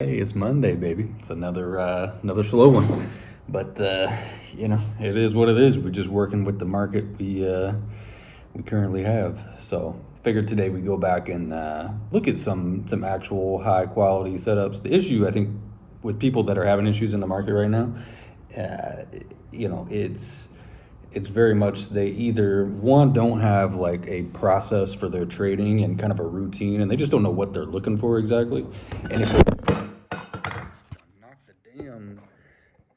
Hey, it's Monday, baby. It's another slow one, but it is what it is. We're just working with the market we currently have. So, figured today we go back and look at some actual high quality setups. The issue I think with people that are having issues in the market right now, uh, it's very much they either one don't have like a process for their trading and kind of a routine, and they just don't know what they're looking for exactly. And if knock the damn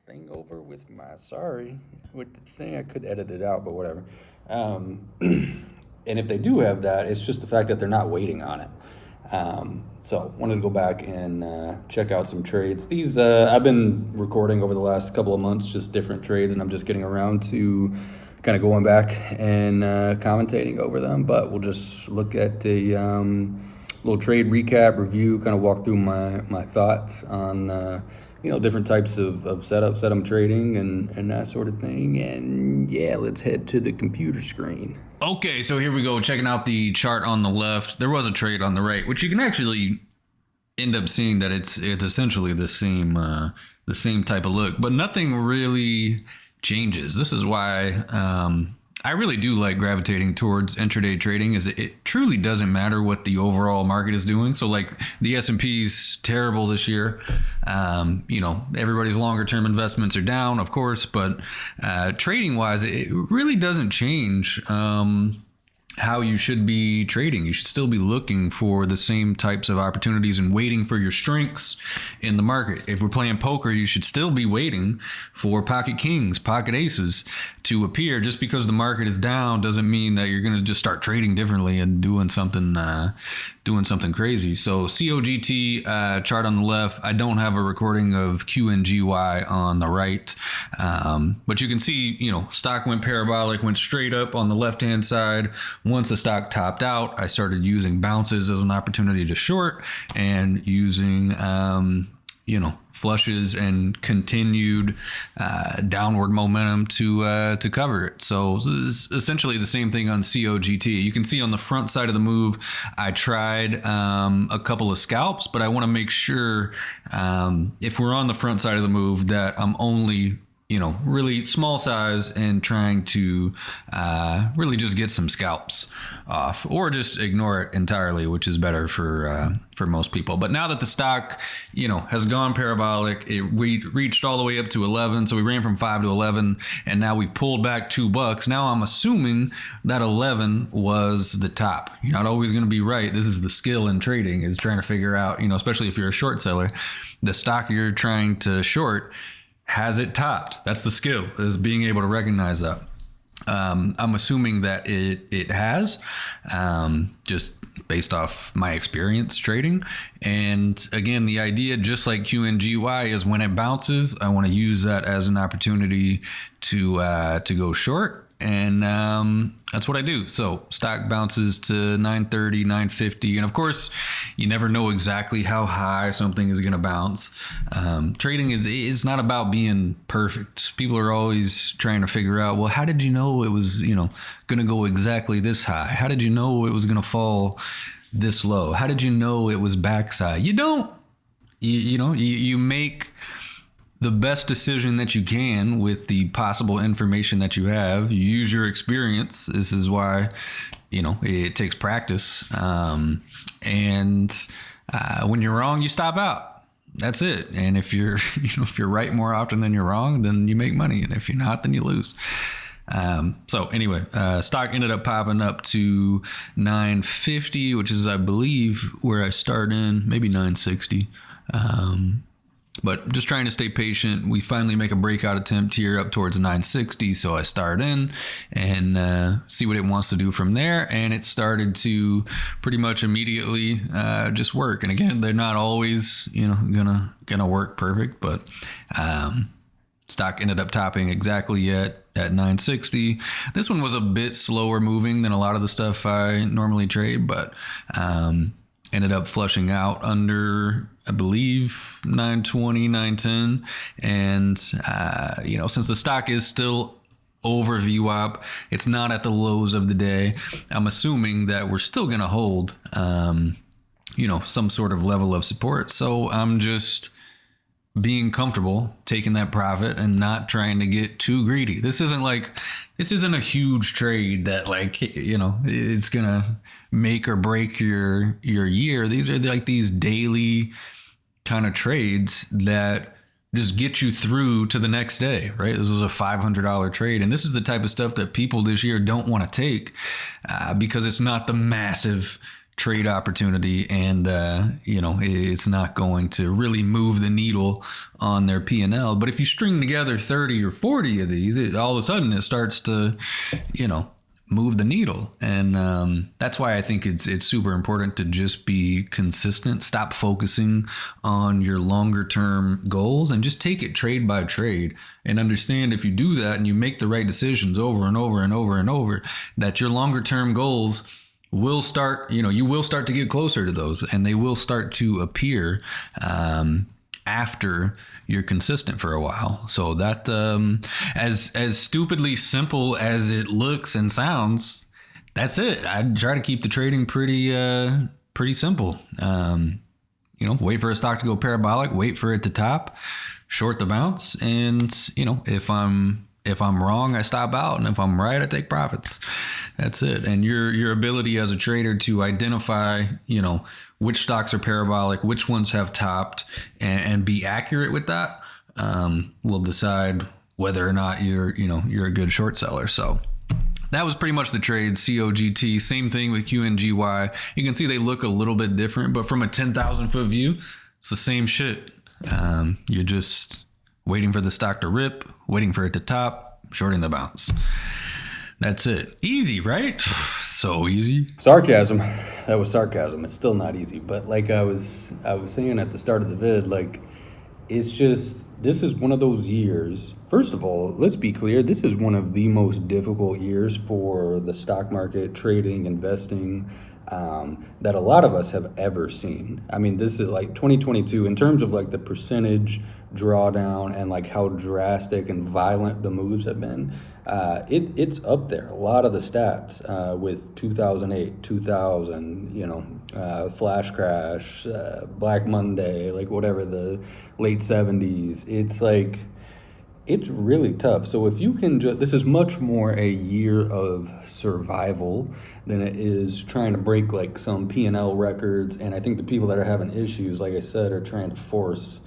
thing over with my sorry with the thing. I could edit it out, but whatever. And if they do have that, it's just the fact that they're not waiting on it. So wanted to go back and check out some trades. These I've been recording over the last couple of months, just different trades, and I'm just getting around to kind of going back and commentating over them. But we'll just look at a little trade recap, review, kind of walk through my thoughts on different types of setups that I'm trading and that sort of thing. And yeah, let's head to the computer screen. Okay, so here we go, checking out the chart on the left. There was a trade on the right, which you can actually end up seeing that it's essentially the same type of look, but nothing really changes. This is why I really do like gravitating towards intraday trading. Is it truly doesn't matter what the overall market is doing. So like the S&P's terrible this year. Everybody's longer term investments are down, of course, but trading wise, it really doesn't change how you should be trading. You should still be looking for the same types of opportunities and waiting for your strengths in the market. If we're playing poker, you should still be waiting for pocket kings, pocket aces to appear. Just because the market is down doesn't mean that you're going to just start trading differently and doing something crazy. So COGT chart on the left. I don't have a recording of QNGY on the right, but you can see, stock went parabolic, went straight up on the left-hand side. Once the stock topped out, I started using bounces as an opportunity to short and using, flushes and continued downward momentum to cover it. So it's essentially the same thing on COGT. You can see on the front side of the move, I tried a couple of scalps, but I want to make sure if we're on the front side of the move that I'm only really small size and trying to really just get some scalps off, or just ignore it entirely, which is better for most people. But now that the stock, has gone parabolic, we reached all the way up to 11. So we ran from 5 to 11, and now we've pulled back $2. Now I'm assuming that 11 was the top. You're not always going to be right. This is the skill in trading, is trying to figure out, especially if you're a short seller, the stock you're trying to short, has it topped? That's the skill, is being able to recognize that. I'm assuming that it has, just based off my experience trading. And again, the idea, just like QNGY, is when it bounces, I want to use that as an opportunity to go short. And that's what I do. So stock bounces to 930, 950. And of course, you never know exactly how high something is going to bounce. Trading is not about being perfect. People are always trying to figure out, well, how did you know it was, going to go exactly this high? How did you know it was going to fall this low? How did you know it was backside? You don't. You make the best decision that you can with the possible information that you have. You use your experience. This is why, it takes practice. And when you're wrong, you stop out. That's it. And if you're, if you're right more often than you're wrong, then you make money. And if you're not, then you lose. So anyway, stock ended up popping up to 950, which is, I believe, where I start in, maybe 960. But just trying to stay patient. We finally make a breakout attempt here up towards 960. So I start in and see what it wants to do from there. And it started to pretty much immediately just work. And again, they're not always, gonna work perfect, but stock ended up topping exactly at 960. This one was a bit slower moving than a lot of the stuff I normally trade, but ended up flushing out under, I believe, 920, 910. And, since the stock is still over VWAP, it's not at the lows of the day, I'm assuming that we're still going to hold some sort of level of support. So I'm just being comfortable taking that profit and not trying to get too greedy. This isn't a huge trade that it's gonna make or break your year. These are like these daily kind of trades that just get you through to the next day, right? This was a $500 trade, and this is the type of stuff that people this year don't want to take because it's not the massive trade opportunity, and it's not going to really move the needle on their P&L. But if you string together 30 or 40 of these, all of a sudden it starts to move the needle. And that's why I think it's super important to just be consistent. Stop focusing on your longer term goals and just take it trade by trade, and understand if you do that and you make the right decisions over and over and over and over, that your longer term goals will start, you will start to get closer to those, and they will start to appear after you're consistent for a while. So that, as stupidly simple as it looks and sounds, that's it. I try to keep the trading pretty simple. Wait for a stock to go parabolic, wait for it to top, short the bounce, and if I'm wrong, I stop out, and if I'm right, I take profits. That's it. And your ability as a trader to identify, which stocks are parabolic, which ones have topped, and be accurate with that, will decide whether or not you're a good short seller. So that was pretty much the trade. COGT, same thing with QNGY. You can see they look a little bit different, but from a 10,000 foot view, it's the same shit. You're just waiting for the stock to rip, waiting for it to top, shorting the bounce. That's it. Easy, right? So easy. Sarcasm. That was sarcasm. It's still not easy. But like I was saying at the start of the vid, it's just, this is one of those years. First of all, let's be clear. This is one of the most difficult years for the stock market, trading, investing, that a lot of us have ever seen. I mean, this is like 2022 in terms of the percentage drawdown and how drastic and violent the moves have been. It's up there. A lot of the stats with 2008, 2000, flash crash, Black Monday, whatever, the late 70s. It's really tough. So if you can this is much more a year of survival than it is trying to break some P&L records. And I think the people that are having issues, like I said, are trying to force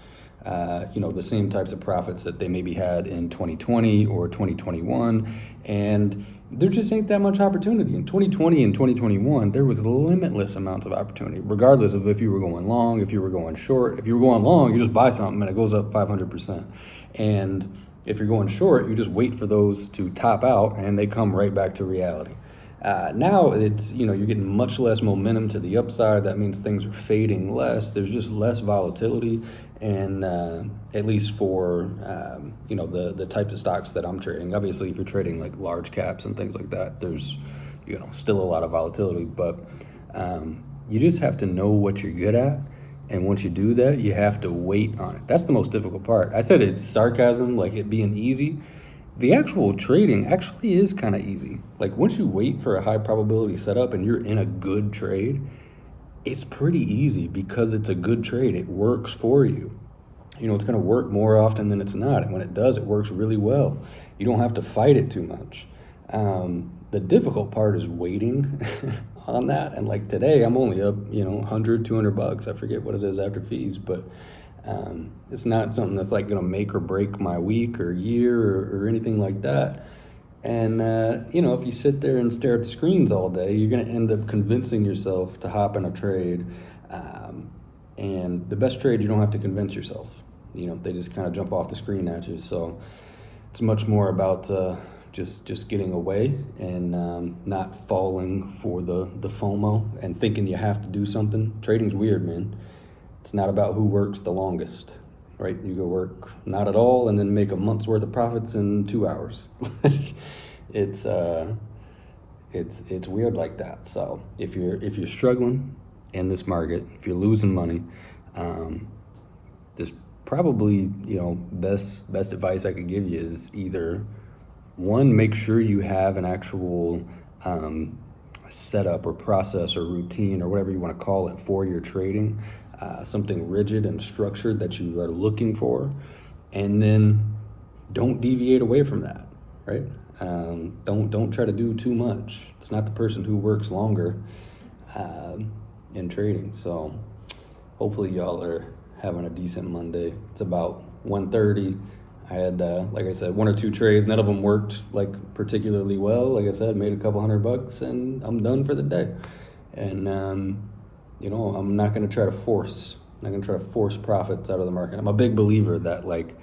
the same types of profits that they maybe had in 2020 or 2021. And there just ain't that much opportunity. In 2020 and 2021, there was limitless amounts of opportunity, regardless of if you were going long, if you were going short. If you were going long, you just buy something and it goes up 500%. And if you're going short, you just wait for those to top out and they come right back to reality. Now it's, you're getting much less momentum to the upside. That means things are fading less. There's just less volatility. And at least for, the types of stocks that I'm trading. Obviously, if you're trading large caps and things like that, there's, still a lot of volatility. But you just have to know what you're good at. And once you do that, you have to wait on it. That's the most difficult part. I said it's sarcasm, it being easy. The actual trading actually is kind of easy. Once you wait for a high probability setup and you're in a good trade, it's pretty easy because it's a good trade. It works for you. It's going to work more often than it's not. And when it does, it works really well. You don't have to fight it too much. The difficult part is waiting on that. And today, I'm only up, $100, $200. I forget what it is after fees, but it's not something that's going to make or break my week or year or anything like that. And, if you sit there and stare at the screens all day, you're going to end up convincing yourself to hop in a trade. And the best trade, you don't have to convince yourself. They just kind of jump off the screen at you. So it's much more about just getting away and not falling for the FOMO and thinking you have to do something. Trading's weird, man. It's not about who works the longest, right? You go work not at all and then make a month's worth of profits in 2 hours. It's weird like that. So if you're struggling in this market, if you're losing money, there's probably best advice I could give you is either one, make sure you have an actual setup or process or routine or whatever you want to call it for your trading, something rigid and structured that you are looking for, and then don't deviate away from that, right? Don't try to do too much. It's not the person who works longer in trading. So hopefully y'all are having a decent Monday. It's about 1:30. I had, like I said, 1 or 2 trades. None of them worked like particularly well. Like I said, made a couple $100 and I'm done for the day. And I'm not going to try to force. I'm not going to try to force profits out of the market. I'm a big believer that like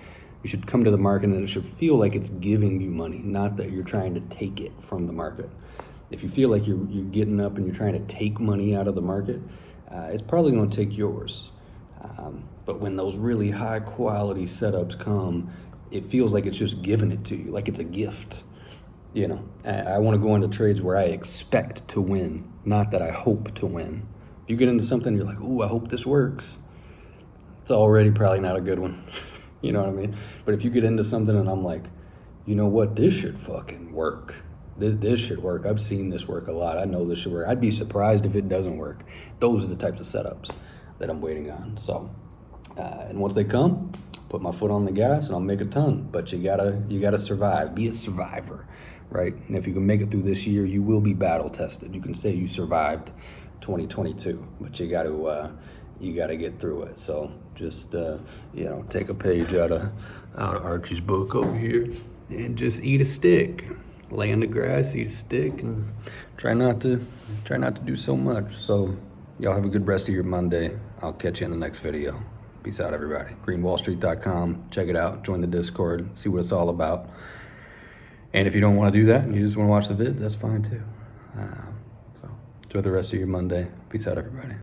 you should come to the market and it should feel like it's giving you money, not that you're trying to take it from the market. If you feel like you're getting up and you're trying to take money out of the market, it's probably going to take yours. But when those really high quality setups come, it feels like it's just giving it to you, like it's a gift. I want to go into trades where I expect to win, not that I hope to win. If you get into something, you're like, ooh, I hope this works. It's already probably not a good one. You know what I mean? But if you get into something and I'm like, you know what, this should fucking work. This should work. I've seen this work a lot. I know this should work. I'd be surprised if it doesn't work. Those are the types of setups that I'm waiting on. So, and once they come, put my foot on the gas and I'll make a ton. But you gotta survive. Be a survivor, right? And if you can make it through this year, you will be battle tested. You can say you survived 2022, but you gotta get through it. So just take a page out of Archie's book over here and just eat a stick. Lay on the grass, eat a stick, and try not to do so much. So y'all have a good rest of your Monday. I'll catch you in the next video. Peace out, everybody. GreenWallSt.com. Check it out. Join the Discord. See what it's all about. And if you don't want to do that and you just want to watch the vids, that's fine too. So enjoy the rest of your Monday. Peace out, everybody.